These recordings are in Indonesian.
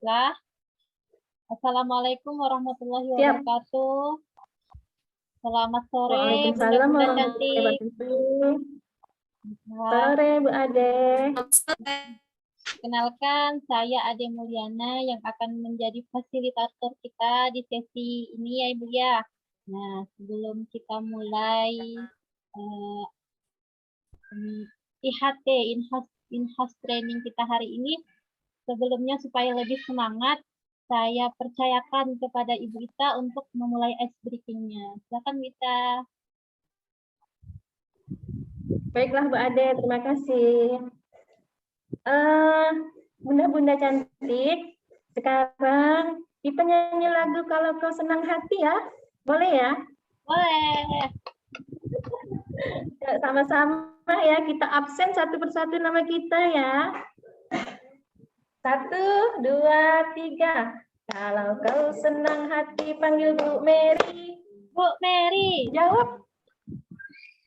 Baiklah. Assalamualaikum warahmatullahi Siap. wabarakatuh. Selamat sore, Waalaikumsalam Bunda warahmatullahi cantik. wabarakatuh. Nah, Sore Bu Ade. kenalkan, saya Ade Mulyana yang akan menjadi fasilitator kita di sesi ini ya Ibu ya. Nah, sebelum kita mulai IHT, in-house training kita hari ini, sebelumnya supaya lebih semangat, saya percayakan kepada Ibu Ita untuk memulai ice breaking-nya. Silakan Wita. Baiklah Bu Ade, terima kasih. Bunda-bunda cantik, sekarang kita nyanyi lagu Kalau Kau Senang Hati ya. Boleh ya? Boleh. Sama-sama ya, kita absen satu persatu nama kita ya. 1, 2, 3. Kalau kau senang hati panggil Bu Mary. Bu Mary. Jawab.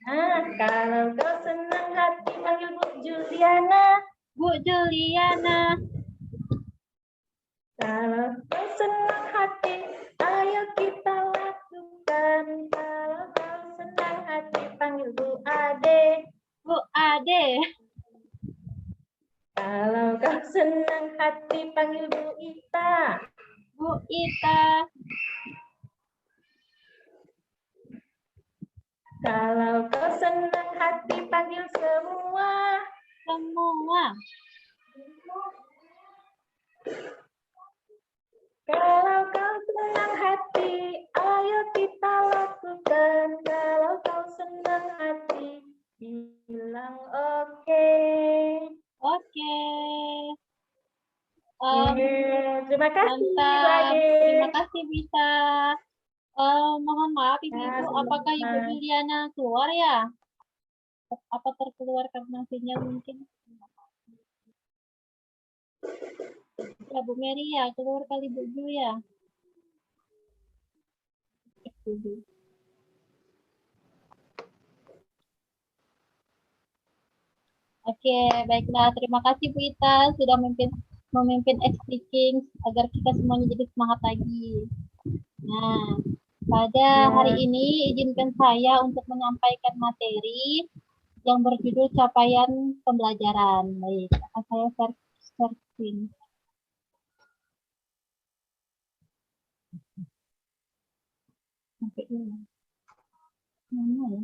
Nah, kalau kau senang hati panggil Bu Juliana. Bu Juliana. Kalau kau senang hati, ayo kita lakukan. Kalau kau senang hati panggil Bu Ade. Bu Ade. Kalau kau senang hati panggil Bu Ita. Bu Ita. Kalau kau senang hati panggil semua. Semua. Kalau kau senang hati, ayo kita lakukan. Kalau kau senang hati, bilang oke. Oke. Terima kasih, Mantap. Bu Ade. Terima kasih Bisa. Mohon maaf Ibu-Ibu, apakah Ibu Juliana keluar ya? Apa terkeluar karena sinyal mungkin? Ya Bu Mary ya, keluar kali Bu Ju ya. Oke, baiklah. Terima kasih Bu Ita sudah memimpin speaking agar kita semuanya jadi semangat lagi. Nah, pada hari ini izinkan saya untuk menyampaikan materi yang berjudul capaian pembelajaran. Baik, akan saya share screen. Sampai dulu. Mana ya?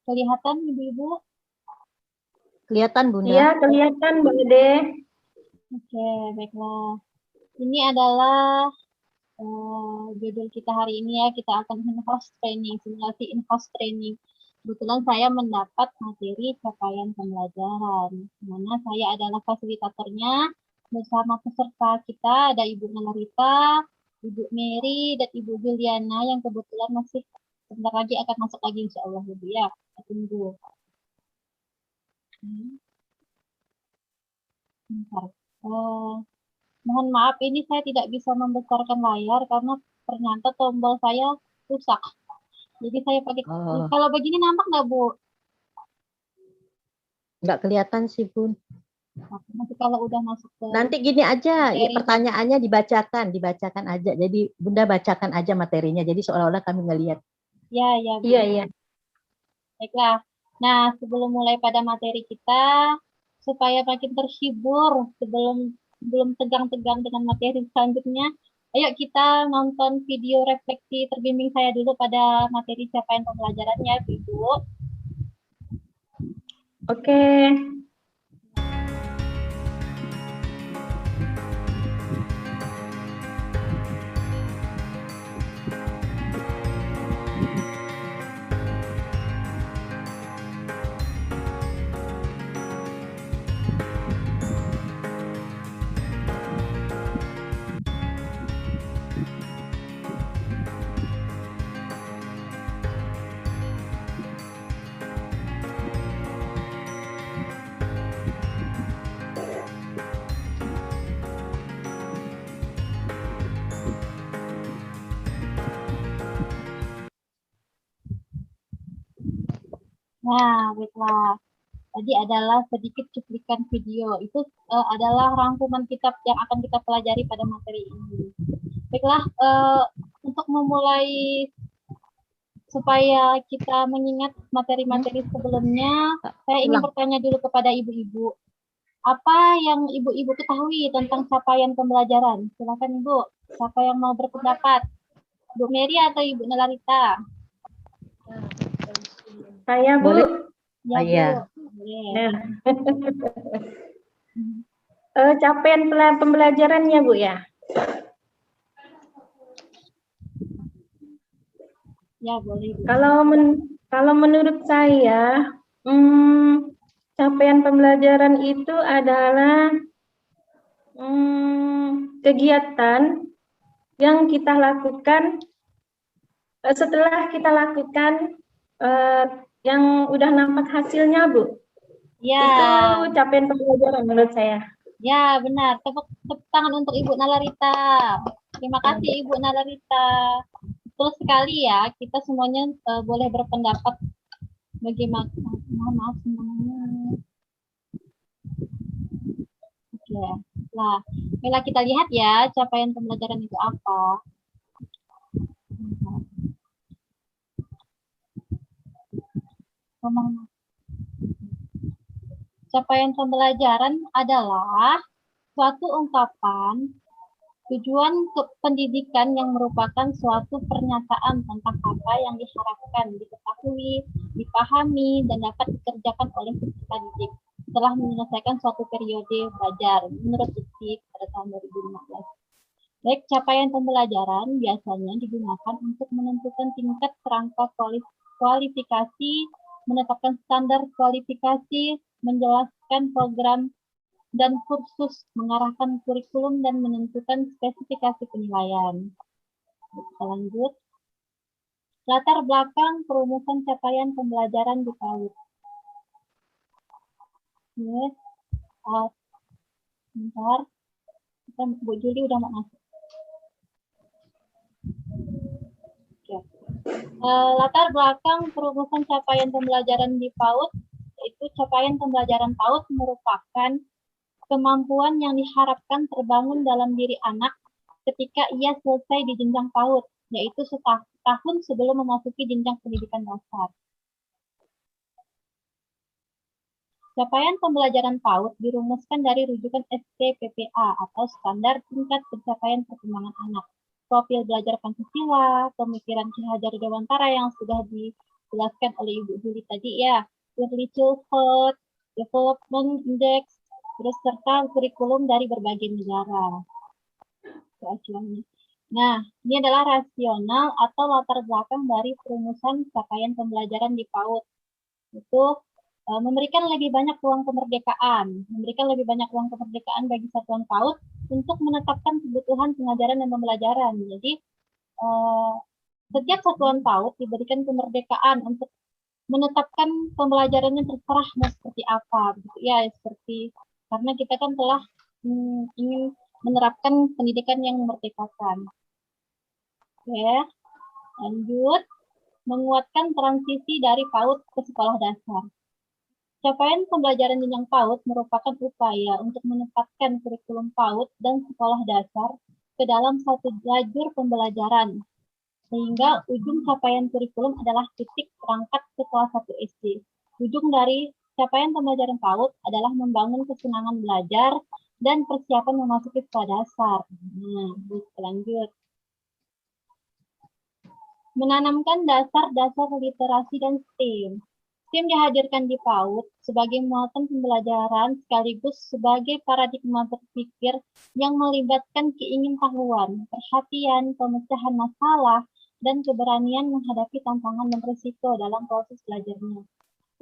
Kelihatan Ibu-Ibu? Kelihatan Bunda? Iya, kelihatan Bu Ade. Oke, baiklah. Ini adalah judul kita hari ini ya, kita akan in-house training, simulasi in-house training. Kebetulan saya mendapat materi capaian pembelajaran, mana saya adalah fasilitatornya bersama peserta kita, ada Ibu Melarita, Ibu Mary, dan Ibu Juliana yang kebetulan masih sebentar lagi akan masuk lagi insya Allah Ibu ya. Kita tunggu. Bentar. Mohon maaf, ini saya tidak bisa membesarkan layar karena ternyata tombol saya rusak. Jadi saya pakai, kalau begini nampak nggak Bu? Nggak kelihatan sih Bun. Nanti kalau udah masuk ke... Nanti gini aja, ya, pertanyaannya dibacakan aja. Jadi Bunda bacakan aja materinya, jadi seolah-olah kami ngelihat. Ya, ya. Bu. Iya. Baiklah. Nah, sebelum mulai pada materi kita, supaya makin terhibur belum tegang-tegang dengan materi selanjutnya, ayo kita nonton video refleksi terbimbing saya dulu pada materi capaian pembelajarannya, Ibu. Oke. Nah, baiklah. Tadi adalah sedikit cuplikan video. Itu adalah rangkuman kitab yang akan kita pelajari pada materi ini. Baiklah, untuk memulai supaya kita mengingat materi-materi sebelumnya, saya ingin bertanya dulu kepada ibu-ibu. Apa yang ibu-ibu ketahui tentang capaian pembelajaran? Silakan Ibu. Siapa yang mau berpendapat? Bu Mary atau Ibu Nelarita? Saya, Bu. Boleh? Ya, Oh, iya. Bu. Boleh. Capaian pembelajarannya, Bu, ya? Ya, boleh. Bu. Kalau menurut saya, capaian pembelajaran itu adalah kegiatan yang kita lakukan setelah kita lakukan yang udah nampak hasilnya, Bu. Ya. Itu capaian pembelajaran menurut saya. Ya, benar. Tepuk tangan untuk Ibu Nalarita. Terima kasih Ibu Nalarita. Betul sekali ya, kita semuanya boleh berpendapat bagaimana. Maaf semuanya. Oke. Nah, bila kita lihat ya, capaian pembelajaran itu apa. Capaian pembelajaran adalah suatu ungkapan tujuan pendidikan yang merupakan suatu pernyataan tentang apa yang diharapkan, diketahui, dipahami, dan dapat dikerjakan oleh peserta didik setelah menyelesaikan suatu periode belajar menurut IPSIS pada tahun 2015. Baik, capaian pembelajaran biasanya digunakan untuk menentukan tingkat kerangka kualifikasi, menetapkan standar kualifikasi, menjelaskan program dan kursus, mengarahkan kurikulum, dan menentukan spesifikasi penilaian. Kita lanjut. Latar belakang perumusan capaian pembelajaran di PAUD. Bentar. Bu Juli udah mau masuk. Oke. Latar belakang perumusan capaian pembelajaran di PAUD, yaitu capaian pembelajaran PAUD merupakan kemampuan yang diharapkan terbangun dalam diri anak ketika ia selesai di jenjang PAUD, yaitu setahun sebelum memasuki jenjang pendidikan dasar. Capaian pembelajaran PAUD dirumuskan dari rujukan STPPA atau Standar Tingkat Pencapaian Perkembangan Anak, profil belajar Pancasila, pemikiran Ki Hajar Dewantara yang sudah dijelaskan oleh Ibu Juli tadi ya, Early Childhood, Development Index, terus serta kurikulum dari berbagai negara. Nah, ini adalah rasional atau latar belakang dari perumusan capaian pembelajaran di PAUD. Itu memberikan lebih banyak ruang kemerdekaan, bagi satuan PAUD untuk menetapkan kebutuhan pengajaran dan pembelajaran. Jadi, setiap satuan PAUD diberikan kemerdekaan untuk menetapkan pembelajarannya terserah mau seperti apa, gitu ya, seperti karena kita kan telah ingin menerapkan pendidikan yang memerdekakan. Oke, lanjut. Menguatkan transisi dari PAUD ke sekolah dasar. Capaian pembelajaran jenjang PAUD merupakan upaya untuk menempatkan kurikulum PAUD dan sekolah dasar ke dalam satu lajur pembelajaran, sehingga ujung capaian kurikulum adalah titik berangkat ke kelas 1 SD. Ujung dari capaian pembelajaran PAUD adalah membangun kesenangan belajar dan persiapan memasuki sekolah dasar. Nah, lanjut. Menanamkan dasar-dasar literasi dan STEM. STEM dihadirkan di PAUD sebagai muatan pembelajaran sekaligus sebagai paradigma berpikir yang melibatkan keingintahuan, perhatian, pemecahan masalah, dan keberanian menghadapi tantangan dan risiko dalam proses belajarnya.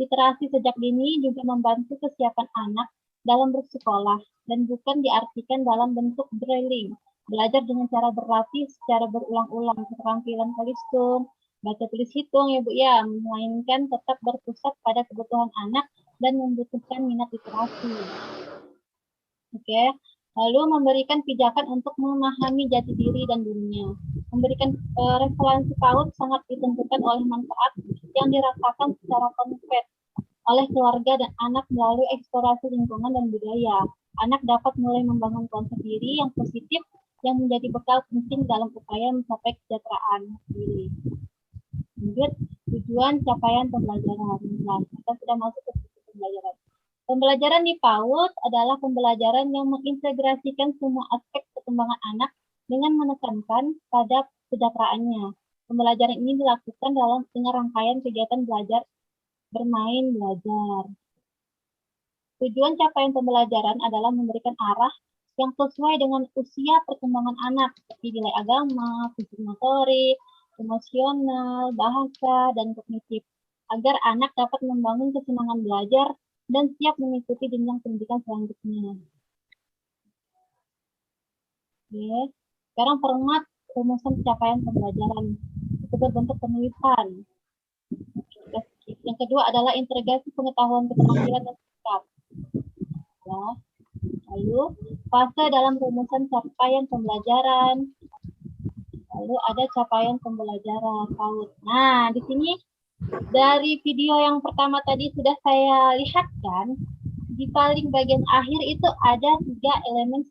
Literasi sejak dini juga membantu kesiapan anak dalam bersekolah dan bukan diartikan dalam bentuk drilling, belajar dengan cara berlatih secara berulang-ulang keterampilan tulis baca tulis hitung ya Bu ya, melainkan tetap berpusat pada kebutuhan anak dan membutuhkan minat literasi. Oke, lalu memberikan pijakan untuk memahami jati diri dan dunia. Memberikan referensi PAUD sangat ditentukan oleh manfaat yang dirasakan secara konkret oleh keluarga dan anak melalui eksplorasi lingkungan dan budaya. Anak dapat mulai membangun konsep diri yang positif yang menjadi bekal penting dalam upaya mencapai kesejahteraan diri. Lanjut, tujuan capaian pembelajaran. Nah, kita sudah masuk ke pembelajaran. Pembelajaran di PAUD adalah pembelajaran yang mengintegrasikan semua aspek perkembangan anak dengan menekankan pada kesejahteraannya. Pembelajaran ini dilakukan dengan rangkaian kegiatan belajar, bermain, belajar. Tujuan capaian pembelajaran adalah memberikan arah yang sesuai dengan usia perkembangan anak, seperti nilai agama, fisik motorik, emosional, bahasa, dan kognitif, agar anak dapat membangun kesenangan belajar dan siap mengikuti jenjang pendidikan selanjutnya. Oke. Sekarang format rumusan capaian pembelajaran itu berbentuk penulisan. Yang kedua adalah integrasi pengetahuan keterampilan dan sikap. Ya. Lalu fase dalam rumusan capaian pembelajaran. Lalu ada capaian pembelajaran PAUD. Nah, di sini dari video yang pertama tadi sudah saya lihatkan, di paling bagian akhir itu ada 3 elemen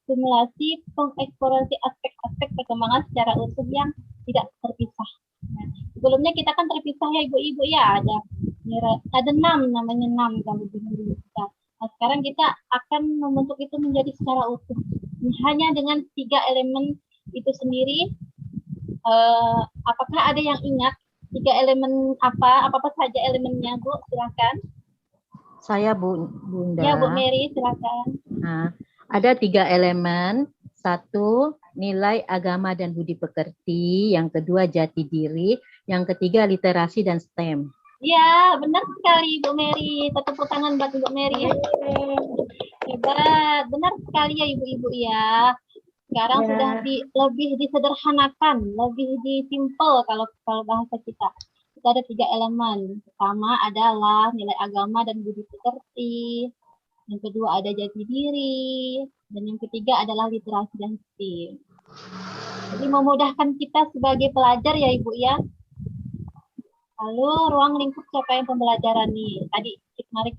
stimulasi pengeksplorasi aspek-aspek perkembangan secara utuh yang tidak terpisah. Nah, sebelumnya kita kan terpisah ya ibu-ibu ya, ada 6 namanya 6 kalau di kita. Nah, sekarang kita akan membentuk itu menjadi secara utuh. Hanya dengan 3 elemen itu sendiri, apakah ada yang ingat 3 elemen apa saja elemennya, Bu? Silakan. Saya Bunda. Ya, Bu Mary, silakan. Nah, ada 3 elemen. 1, nilai agama dan budi pekerti. Yang kedua, jati diri. Yang ketiga, literasi dan STEM. Ya, benar sekali Bu Mary. Tepuk tangan buat Bu Mary. Hebat, benar sekali ya ibu-ibu ya. Sekarang sudah lebih disederhanakan, lebih disimpel kalau bahasa kita. Kita ada 3 elemen. Pertama adalah nilai agama dan budi pekerti. Yang kedua ada jati diri. Dan yang ketiga adalah literasi dan STEM. Jadi memudahkan kita sebagai pelajar ya Ibu ya. Lalu ruang lingkup capaian pembelajaran nih. Tadi mari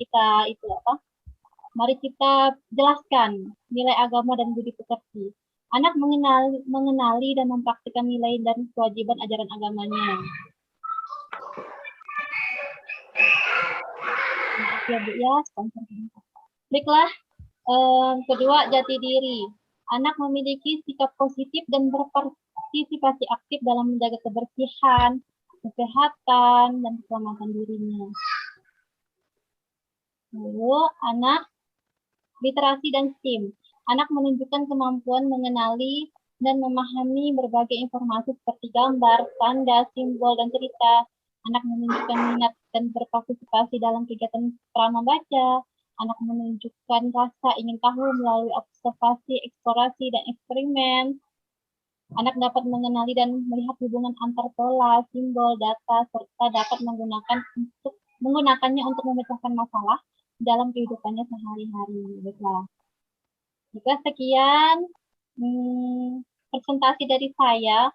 kita jelaskan nilai agama dan budi pekerti. Anak mengenali dan mempraktikkan nilai dan kewajiban ajaran agamanya. Maaf ya Bu ya, sponsor. Baiklah, kedua jati diri. Anak memiliki sikap positif dan berpartisipasi aktif dalam menjaga kebersihan, kesehatan, dan keselamatan dirinya. Lalu anak literasi dan STEM. Anak menunjukkan kemampuan mengenali dan memahami berbagai informasi seperti gambar, tanda, simbol, dan cerita. Anak menunjukkan minat dan berpartisipasi dalam kegiatan pramembaca. Anak menunjukkan rasa ingin tahu melalui observasi, eksplorasi, dan eksperimen. Anak dapat mengenali dan melihat hubungan antar pola, simbol, data, serta dapat menggunakannya untuk memecahkan masalah dalam kehidupannya sehari-hari. Baiklah. Jika sekian presentasi dari saya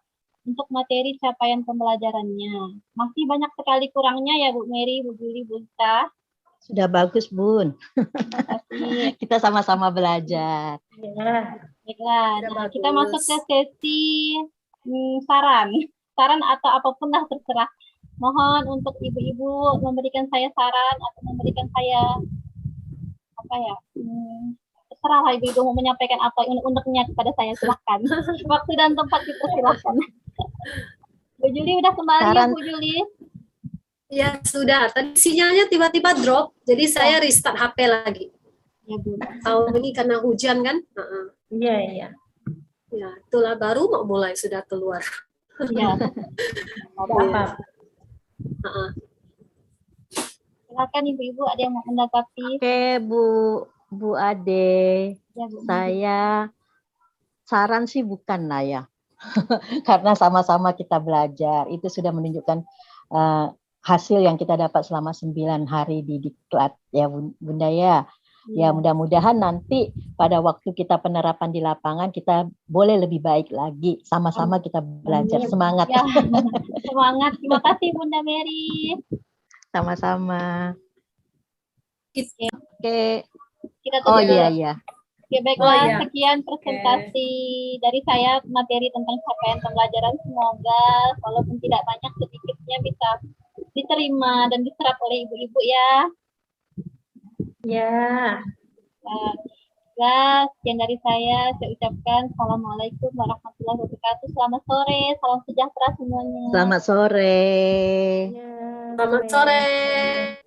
untuk materi capaian pembelajarannya. Masih banyak sekali kurangnya ya Bu Mary, Bu Juli, Bu Ita. Sudah bagus, Bun. Kita sama-sama belajar. Ya. Baiklah, nah, kita masuk ke sesi saran atau apapun lah terserah. Mohon untuk ibu-ibu memberikan saya saran atau memberikan saya terserah lah ibu-ibu mau menyampaikan apa unek-uneknya kepada saya, silahkan. Waktu dan tempat kita silahkan. Bu Juli udah kembali ya Bu Juli? Ya sudah, tadi sinyalnya tiba-tiba drop, jadi saya restart HP lagi. Ya Bu. Tahun ini karena hujan kan? Iya, iya. Ya, itulah baru mau mulai sudah keluar. Iya. Apa? Silakan ibu-ibu ada yang mau mendapati. Oke, Bu Ade. Ya, Bu. Saya saran sih bukan lah ya. Karena sama-sama kita belajar. Itu sudah menunjukkan hasil yang kita dapat selama 9 hari di diklat ya Bunda ya. Ya, mudah-mudahan nanti pada waktu kita penerapan di lapangan kita boleh lebih baik lagi. Sama-sama kita belajar. Amin. Semangat. Ya, semangat. Terima kasih Bunda Mary. Sama-sama. Oke, Oke. kita Oh tutup. iya. Oke, baiklah, Oh, iya. sekian presentasi dari saya materi tentang capaian pembelajaran. Semoga walaupun tidak banyak, sedikitnya bisa diterima dan diserap oleh ibu-ibu ya. Ya. Sekian dari saya ucapkan Assalamualaikum warahmatullahi wabarakatuh. Selamat sore, salam sejahtera semuanya. Selamat sore. Ya, Selamat sore.